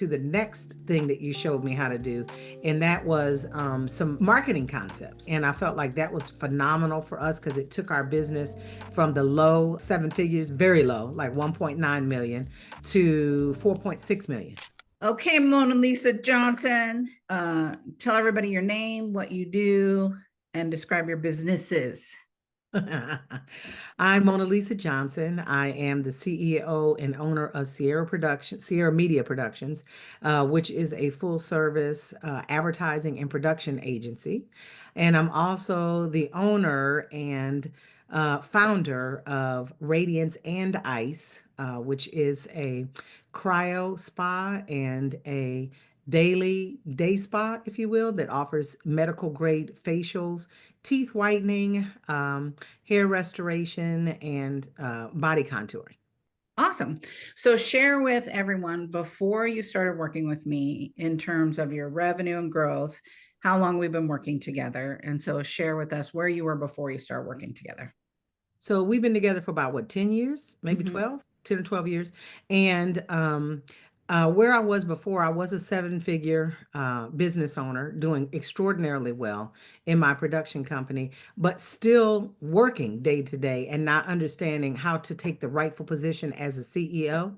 to the next thing that you showed me how to do, and that was some marketing concepts. And I felt like that was phenomenal for us because it took our business from the low seven figures, very low, like 1.9 million, to 4.6 million. Okay, Mona Lisa Johnson, tell everybody your name, what you do, and describe your businesses. I'm Mona Lisa Johnson. I am the CEO and owner of Sierra Media Productions, which is a full service advertising and production agency. And I'm also the owner and founder of Radiance and Ice, which is a cryo spa and a daily day spa, if you will, that offers medical grade facials, teeth whitening, hair restoration, and body contouring. Awesome. So share with everyone before you started working with me in terms of your revenue and growth, how long we've been working together. And so share with us where you were before you started working together. So we've been together for about what, 10 years, maybe Mhm. 12, 10 or 12 years. And where I was before, I was a seven-figure business owner doing extraordinarily well in my production company, but still working day to day and not understanding how to take the rightful position as a CEO.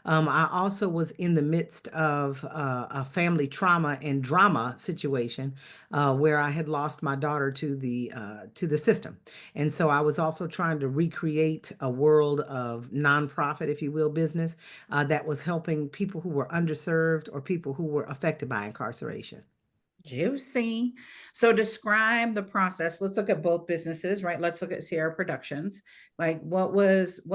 I also was in the midst of a family trauma and drama situation where I had lost my daughter to the system, and so I was also trying to recreate a world of nonprofit, if you will, business that was helping people who were underserved or people who were affected by incarceration. Juicy. So describe the process. Let's look at both businesses, right? Let's look at Sierra Productions. Like what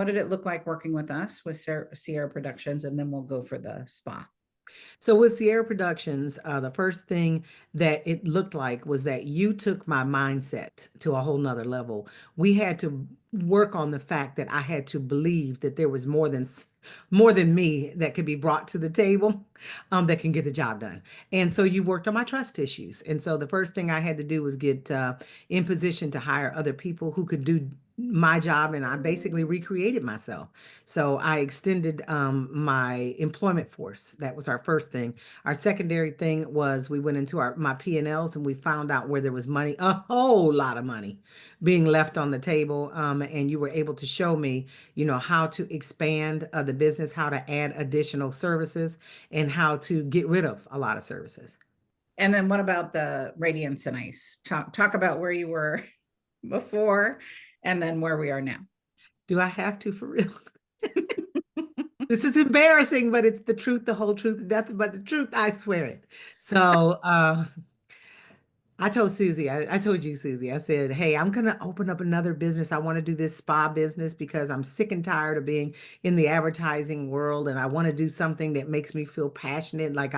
did it look like working with us with Sierra Productions? And then we'll go for the spa. So with Sierra Productions, the first thing that it looked like was that you took my mindset to a whole nother level. We had to work on the fact that I had to believe that there was more than me that could be brought to the table, that can get the job done. And so you worked on my trust issues. And so the first thing I had to do was get in position to hire other people who could do my job, and I basically recreated myself. So I extended my employment force. That was our first thing. Our secondary thing was we went into our my P&Ls and we found out where there was money, a whole lot of money being left on the table. And you were able to show me, how to expand the business, how to add additional services, and how to get rid of a lot of services. And then what about the Radiance and Ice? Talk about where you were before and then where we are now. Do I have to for real? This is embarrassing, but it's the truth, the whole truth, nothing but the truth. I swear it. So, I told Susie, I told you, Susie, I said, hey, I'm going to open up another business. I want to do this spa business because I'm sick and tired of being in the advertising world. And I want to do something that makes me feel passionate. Like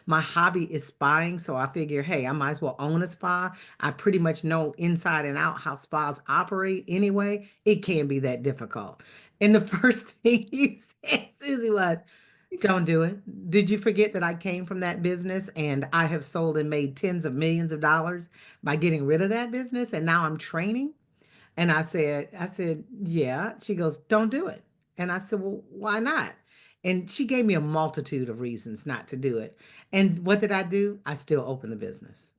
my hobby is spying. So I figure, hey, I might as well own a spa. I pretty much know inside and out how spas operate anyway. It can't be that difficult. And the first thing you said, Susie, was, don't do it. Did you forget that I came from that business and I have sold and made tens of millions of dollars by getting rid of that business and now I'm training? And I said, yeah. She goes, don't do it. And I said, well, why not? And she gave me a multitude of reasons not to do it. And what did I do? I still opened the business.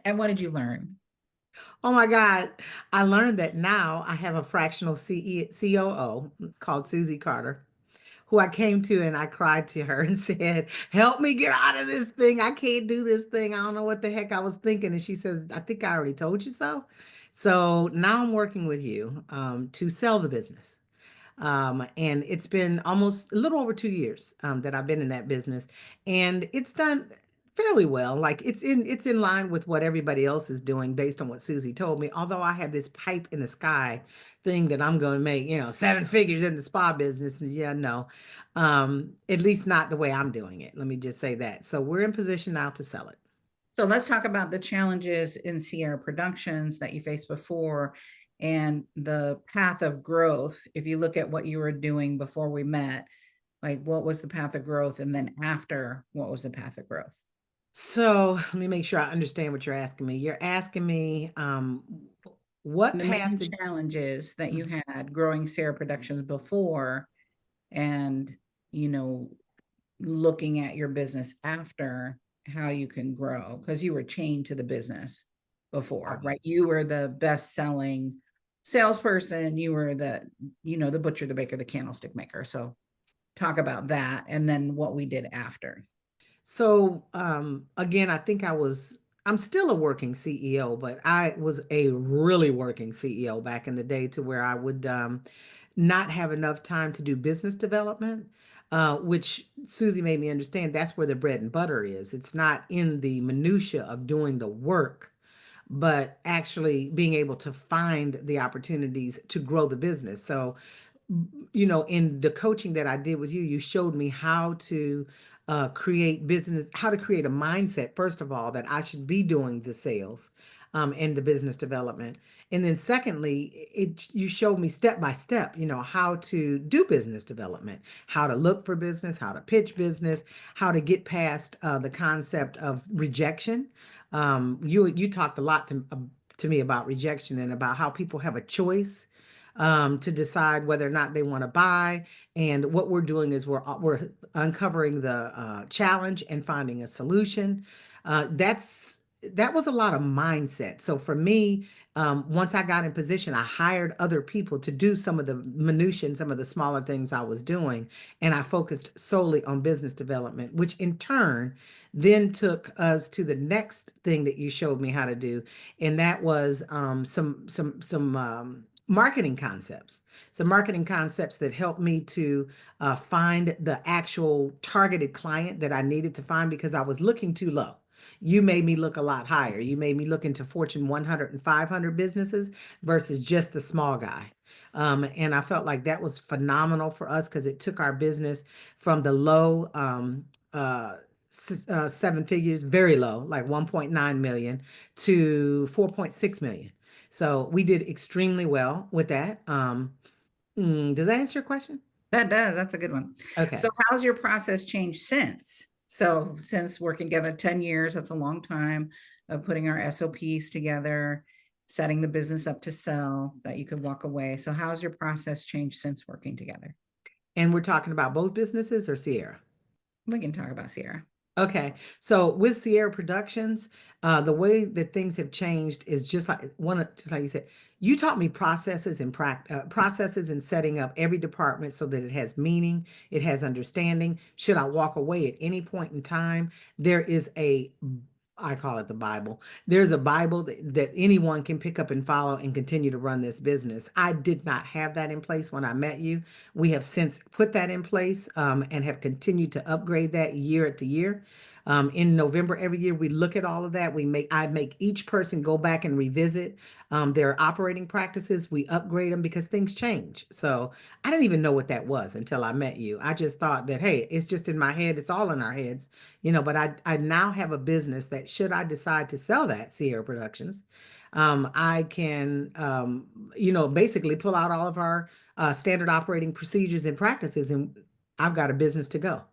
And what did you learn? Oh my God. I learned that now I have a fractional COO called Susie Carter, who I came to and I cried to her and said, help me get out of this thing. I can't do this thing. I don't know what the heck I was thinking. And she says, I think I already told you so. So now I'm working with you to sell the business. And it's been almost a little over 2 years that I've been in that business, and it's done fairly well. Like it's in line with what everybody else is doing based on what Susie told me. Although I had this pipe in the sky thing that I'm going to make, seven figures in the spa business. Yeah, no, at least not the way I'm doing it. Let me just say that. So we're in position now to sell it. So let's talk about the challenges in Sierra Productions that you faced before and the path of growth. If you look at what you were doing before we met, like what was the path of growth? And then after, what was the path of growth? So let me make sure I understand what you're asking me. You're asking me what The path main did. challenges that you had growing Sierra Productions before and, you know, looking at your business after, how you can grow, because you were chained to the business I before, right? was. You were the best selling salesperson. You were the butcher, the baker, the candlestick maker. So talk about that and then what we did after. So again, I'm still a working CEO, but I was a really working CEO back in the day to where I would not have enough time to do business development, which Susie made me understand that's where the bread and butter is. It's not in the minutia of doing the work, but actually being able to find the opportunities to grow the business. So in the coaching that I did with you, you showed me how to create business, how to create a mindset, first of all, that I should be doing the sales and the business development. And then secondly, you showed me step by step, how to do business development, how to look for business, how to pitch business, how to get past the concept of rejection. You talked a lot to me about rejection and about how people have a choice to decide whether or not they want to buy. And what we're doing is we're uncovering the challenge and finding a solution. That was a lot of mindset. So for me, once I got in position, I hired other people to do some of the minutiae and some of the smaller things I was doing, and I focused solely on business development, which in turn then took us to the next thing that you showed me how to do, and that was some marketing concepts. Some marketing concepts that helped me to find the actual targeted client that I needed to find because I was looking too low. You made me look a lot higher. You made me look into Fortune 100 and 500 businesses versus just the small guy. And I felt like that was phenomenal for us because it took our business from the low seven figures, very low, like 1.9 million to 4.6 million. So we did extremely well with that. Does that answer your question? That does. That's a good one. So Okay. how's your process changed since? So since working together 10 years, that's a long time of putting our SOPs together, setting the business up to sell that you could walk away. So how's your process changed since working together? And we're talking about both businesses or Sierra? We can talk about Sierra. Okay, so with Sierra Productions, the way that things have changed is just like you said. You taught me processes and setting up every department so that it has meaning, it has understanding. Should I walk away at any point in time, there is I call it the Bible. There's a Bible that anyone can pick up and follow and continue to run this business. I did not have that in place when I met you. We have since put that in place and have continued to upgrade that year to year. In November every year, we look at all of that. I make each person go back and revisit their operating practices. We upgrade them because things change. So I didn't even know what that was until I met you. I just thought that, hey, it's just in my head. It's all in our heads, but I now have a business that should I decide to sell that, Sierra Productions, I can, basically pull out all of our standard operating procedures and practices, and I've got a business to go.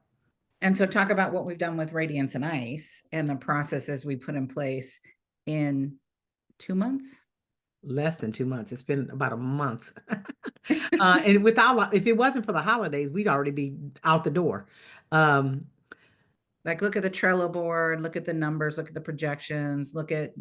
And so talk about what we've done with Radiance and Ice and the processes we put in place in 2 months. Less than 2 months. It's been about a month. And if it wasn't for the holidays, we'd already be out the door. Um, Like look at the Trello board, look at the numbers, look at the projections, look at,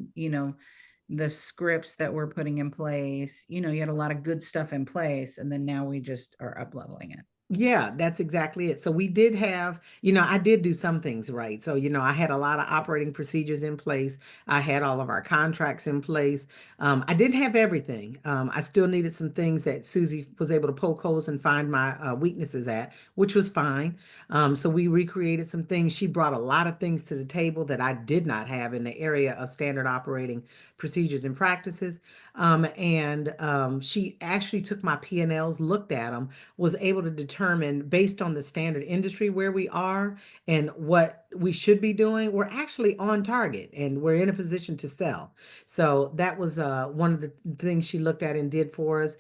the scripts that we're putting in place. You had a lot of good stuff in place, and then now we just are up leveling it. Yeah, that's exactly it. So we did have, I did do some things right. So, I had a lot of operating procedures in place. I had all of our contracts in place. I didn't have everything. I still needed some things that Susie was able to poke holes and find my weaknesses at, which was fine. So we recreated some things. She brought a lot of things to the table that I did not have in the area of standard operating procedures and practices. And she actually took my P&Ls, looked at them, was able to determine based on the standard industry where we are and what we should be doing, we're actually on target and we're in a position to sell. So that was one of the things she looked at and did for us.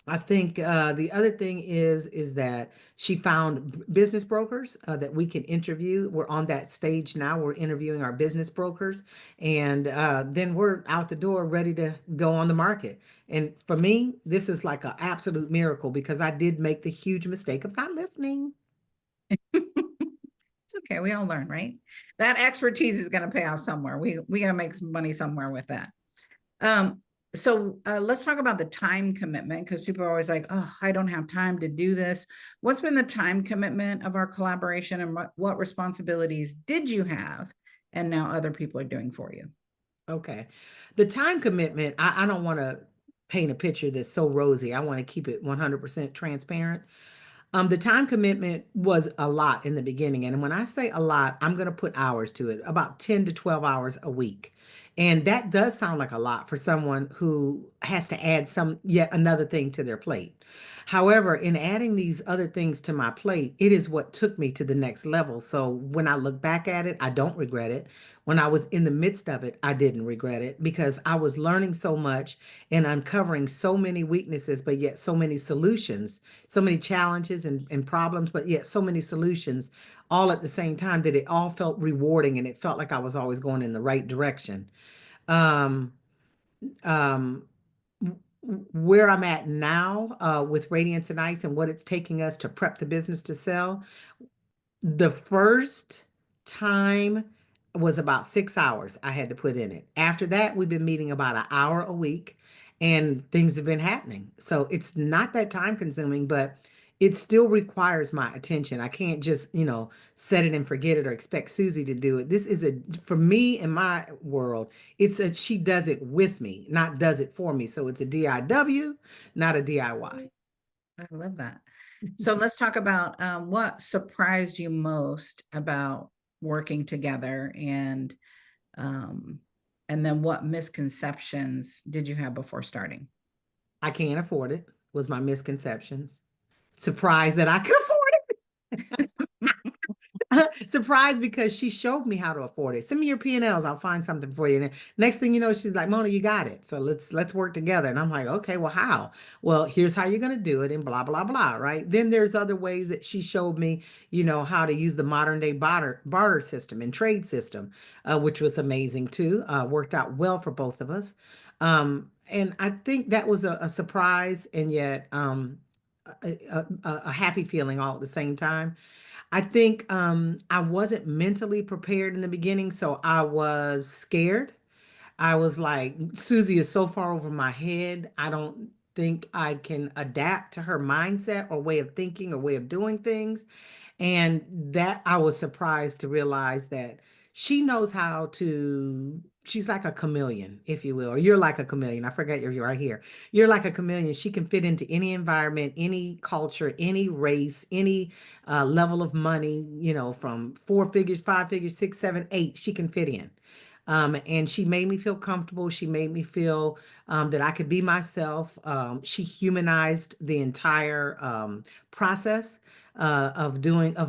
I think the other thing is that she found business brokers that we can interview. We're on that stage now. We're interviewing our business brokers, and then we're out the door ready to go on the market. And for me, this is like an absolute miracle because I did make the huge mistake of not listening. It's okay. We all learn, right? That expertise is going to pay off somewhere. We got to make some money somewhere with that. Um, so let's talk about the time commitment because people are always like, oh, I don't have time to do this. What's been the time commitment of our collaboration and what responsibilities did you have and now other people are doing for you? Okay. The time commitment, I don't want to paint a picture that's so rosy. I want to keep it 100% transparent. The time commitment was a lot in the beginning. And when I say a lot, I'm going to put hours to it, about 10 to 12 hours a week. And that does sound like a lot for someone who has to add some yet another thing to their plate. However, in adding these other things to my plate, it is what took me to the next level. So when I look back at it, I don't regret it. When I was in the midst of it, I didn't regret it because I was learning so much and uncovering so many weaknesses, but yet so many solutions, so many challenges and problems, but yet so many solutions all at the same time that it all felt rewarding and it felt like I was always going in the right direction. Um, um, where I'm at now with Radiance and Ice and what it's taking us to prep the business to sell, the first time was about 6 hours I had to put in it. After that, we've been meeting about an hour a week and things have been happening. So it's not that time consuming, but it still requires my attention. I can't just, set it and forget it or expect Susie to do it. This is for me in my world, she does it with me, not does it for me. So it's a DIW, not a DIY. I love that. So let's talk about what surprised you most about working together um, and then what misconceptions did you have before starting? I can't afford it was my misconceptions. Surprised that I could afford it. Surprised because she showed me how to afford it. Send me your P&Ls. I'll find something for you. And next thing you know, she's like, Mona, you got it. So let's work together. And I'm like, okay, well, how? Well, here's how you're gonna do it, and blah, blah, blah, right? Then there's other ways that she showed me, how to use the modern day barter system and trade system, which was amazing too. Worked out well for both of us. And I think that was a surprise and yet a happy feeling all at the same time. I think I wasn't mentally prepared in the beginning, so I was scared. I was like, Susie is so far over my head. I don't think I can adapt to her mindset or way of thinking or way of doing things. And that I was surprised to realize that she knows how to, she's like a chameleon, if you will, or you're like a chameleon. I forget you're right here. You're like a chameleon. She can fit into any environment, any culture, any race, any level of money, from four figures, five figures, six, seven, eight, she can fit in. And she made me feel comfortable. She made me feel that I could be myself. She humanized the entire process of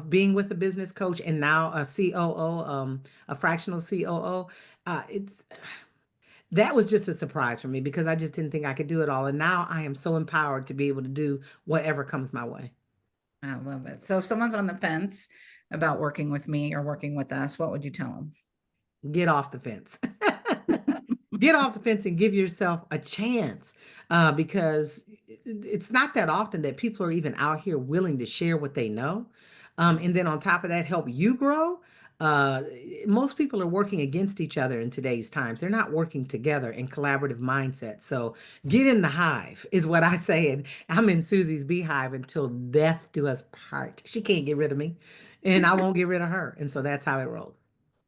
being with a business coach and now a COO, a fractional COO. It's that was just a surprise for me because I just didn't think I could do it all. And now I am so empowered to be able to do whatever comes my way. I love it. So if someone's on the fence about working with me or working with us, what would you tell them? Get off the fence. Get off the fence and give yourself a chance because it's not that often that people are even out here willing to share what they know. And then on top of that, help you grow. Uh, Most people are working against each other in today's times. They're not working together in collaborative mindset. So get in the hive is what I say. And I'm in Susie's beehive until death do us part. She can't get rid of me and I won't get rid of her. And so that's how it rolls.